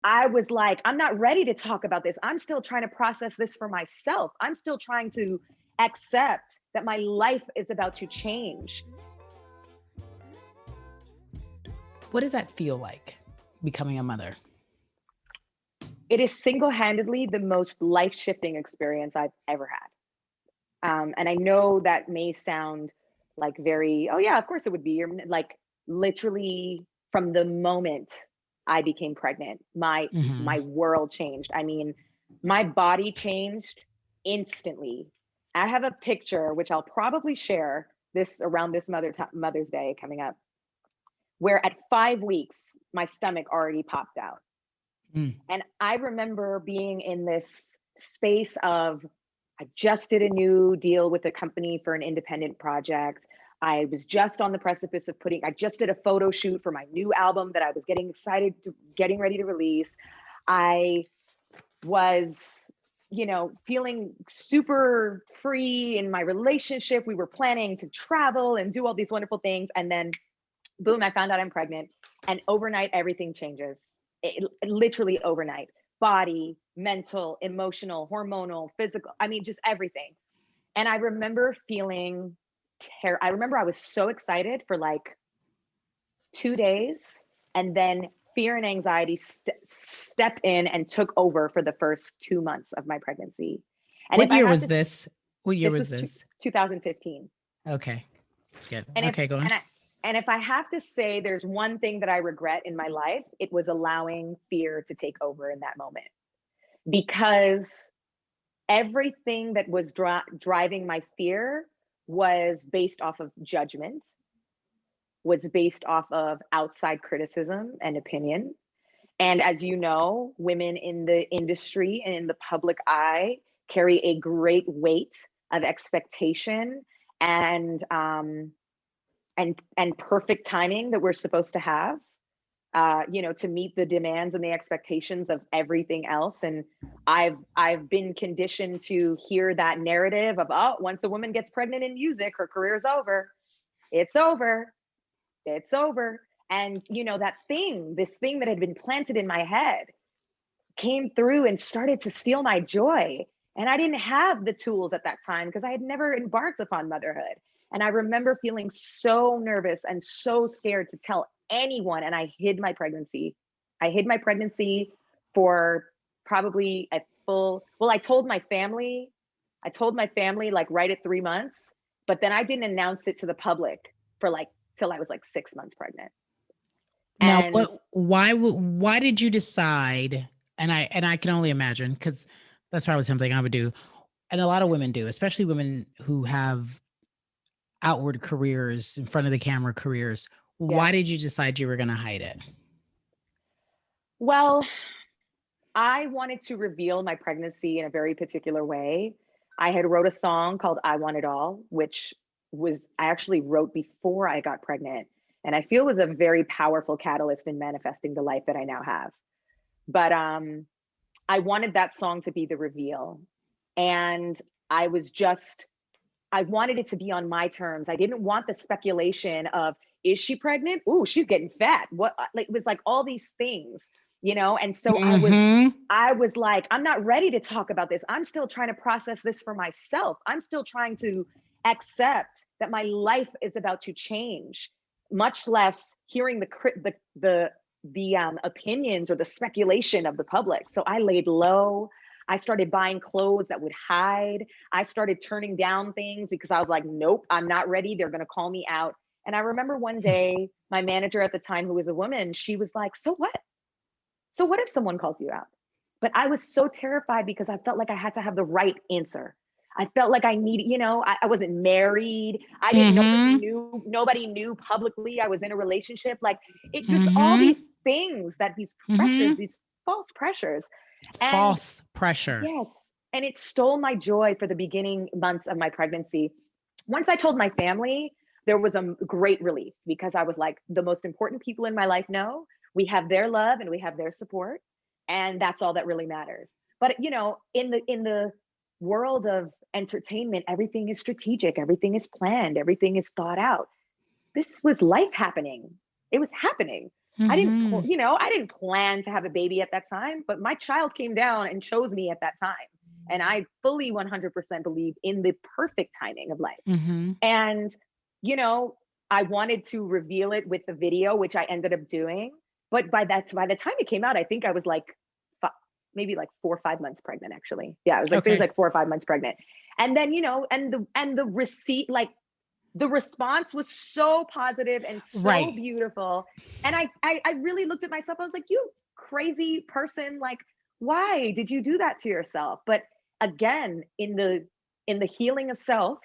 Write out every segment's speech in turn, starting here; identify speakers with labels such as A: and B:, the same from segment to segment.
A: I was like, I'm not ready to talk about this. I'm still trying to process this for myself. I'm still trying to accept that my life is about to change.
B: What does that feel like, becoming a mother?
A: It is single-handedly the most life-shifting experience I've ever had. And I know that may sound like very, oh yeah, of course it would be. You're like literally from the moment I became pregnant, my
B: Mhm.
A: world changed. I mean, my body changed instantly. I have a picture which I'll probably share this around this Mother's Day coming up, where at 5 weeks my stomach already popped out.
B: Mm.
A: And I remember being in this space of, I just did a new deal with a company for an independent project. I was just on the precipice of I just did a photo shoot for my new album that I was getting ready to release. I was, feeling super free in my relationship. We were planning to travel and do all these wonderful things. And then boom, I found out I'm pregnant. And overnight, everything changes. Literally overnight. Body, mental, emotional, hormonal, physical. I mean, just everything. And I remember feeling I remember I was so excited for like 2 days. And then fear and anxiety stepped in and took over for the first 2 months of my pregnancy. And if
B: What
A: I
B: year
A: have
B: was
A: to,
B: this? What year
A: this
B: was
A: was
B: this?
A: 2015.
B: Okay, good.
A: And if
B: Okay, go on.
A: and I and if I have to say there's one thing that I regret in my life, it was allowing fear to take over in that moment. Because everything that was driving my fear was based off of judgment, was based off of outside criticism and opinion. And as you know, women in the industry and in the public eye carry a great weight of expectation and perfect timing that we're supposed to have, to meet the demands and the expectations of everything else. And I've been conditioned to hear that narrative of, oh, once a woman gets pregnant in music, her career's over. It's over. It's over. And this thing that had been planted in my head came through and started to steal my joy. And I didn't have the tools at that time because I had never embarked upon motherhood. And I remember feeling so nervous and so scared to tell anyone. And I hid my pregnancy. I hid my pregnancy for probably well, I told my family like right at 3 months, but then I didn't announce it to the public for like till I was like 6 months pregnant.
B: Now,
A: And
B: why did you decide, and I can only imagine, because that's probably something I would do, and a lot of women do, especially women who have outward careers, in front of the camera careers.
A: yeah,
B: Why did you decide you were gonna hide it?
A: well, I wanted to reveal my pregnancy in a very particular way. I had wrote a song called I Want It All, which I actually wrote before I got pregnant. And I feel was a very powerful catalyst in manifesting the life that I now have. But I wanted that song to be the reveal. And I was just, I wanted it to be on my terms. I didn't want the speculation of, is she pregnant? Ooh, she's getting fat. What? Like, it was like all these things, And so
B: Mhm.
A: I was like, I'm not ready to talk about this. I'm still trying to process this for myself. I'm still trying to accept that my life is about to change, much less hearing the opinions or the speculation of the public. So I laid low. I started buying clothes that would hide. I started turning down things because I was like, nope, I'm not ready. They're going to call me out. And I remember one day, my manager at the time, who was a woman, she was like, so what? So what if someone calls you out? But I was so terrified because I felt like I had to have the right answer. I felt like I needed, I wasn't married. I didn't,
B: Mhm.
A: nobody knew publicly I was in a relationship. Like it just all
B: Mhm.
A: these things these pressures,
B: Mhm.
A: these false pressures. And
B: False pressure.
A: yes. And it stole my joy for the beginning months of my pregnancy. Once I told my family, there was a great relief because I was like, the most important people in my life know we have their love and we have their support. And that's all that really matters. But in the world of entertainment, everything is strategic, everything is planned, everything is thought out. This was life happening. It was happening. I didn't,
B: Mm-hmm.
A: I didn't plan to have a baby at that time, but my child came down and chose me at that time. And I fully 100% believe in the perfect timing of life.
B: Mm-hmm.
A: And, you know, I wanted to reveal it with the video, which I ended up doing. But by the time it came out, I think I was like maybe like 4 or 5 months pregnant, actually. Yeah, I was like, there's
B: Okay.
A: like 4 or 5 months pregnant. And then, and the receipt, like the response was so positive and so
B: Right.
A: beautiful. And I really looked at myself. I was like, you crazy person, like, why did you do that to yourself? But again, in the healing of self,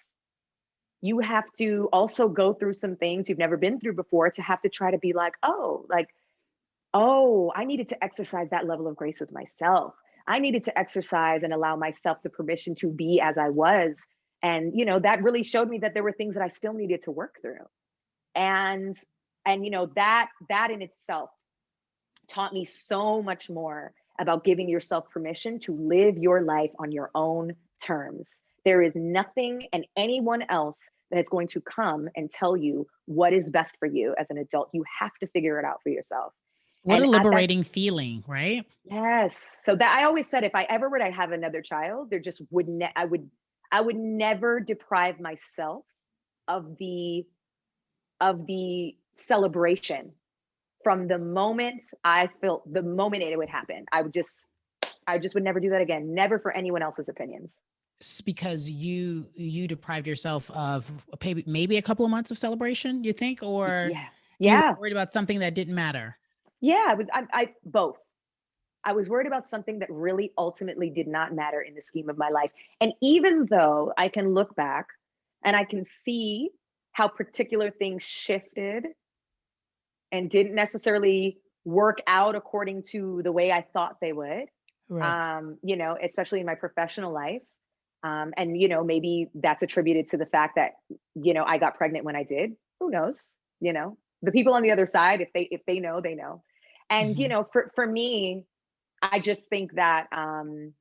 A: you have to also go through some things you've never been through before to have to try to be like, oh, I needed to exercise that level of grace with myself. I needed to exercise and allow myself the permission to be as I was. And, that really showed me that there were things that I still needed to work through. And, that in itself taught me so much more about giving yourself permission to live your life on your own terms. There is nothing and anyone else that is going to come and tell you what is best for you as an adult. You have to figure it out for yourself.
B: What a
A: And at that,
B: liberating feeling, right?
A: yes. So that I always said, if I ever were to have another child, there just I would never deprive myself of the celebration from the moment I felt the moment it would happen. I just would never do that again. Never for anyone else's opinions.
B: Because you deprived yourself of maybe a couple of months of celebration, you think, or
A: Yeah.
B: you were
A: Yeah.
B: worried about something that didn't matter?
A: Yeah. I both. I was worried about something that really ultimately did not matter in the scheme of my life. And even though I can look back and I can see how particular things shifted and didn't necessarily work out according to the way I thought they would,
B: Right.
A: especially in my professional life. And, maybe that's attributed to the fact that, I got pregnant when I did. Who knows? The people on the other side, if they know, they know. And,
B: Mhm.
A: for me, I just think that I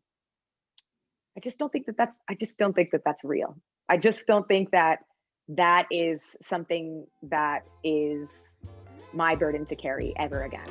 A: just don't think that that's real. I just don't think that that is something that is my burden to carry ever again.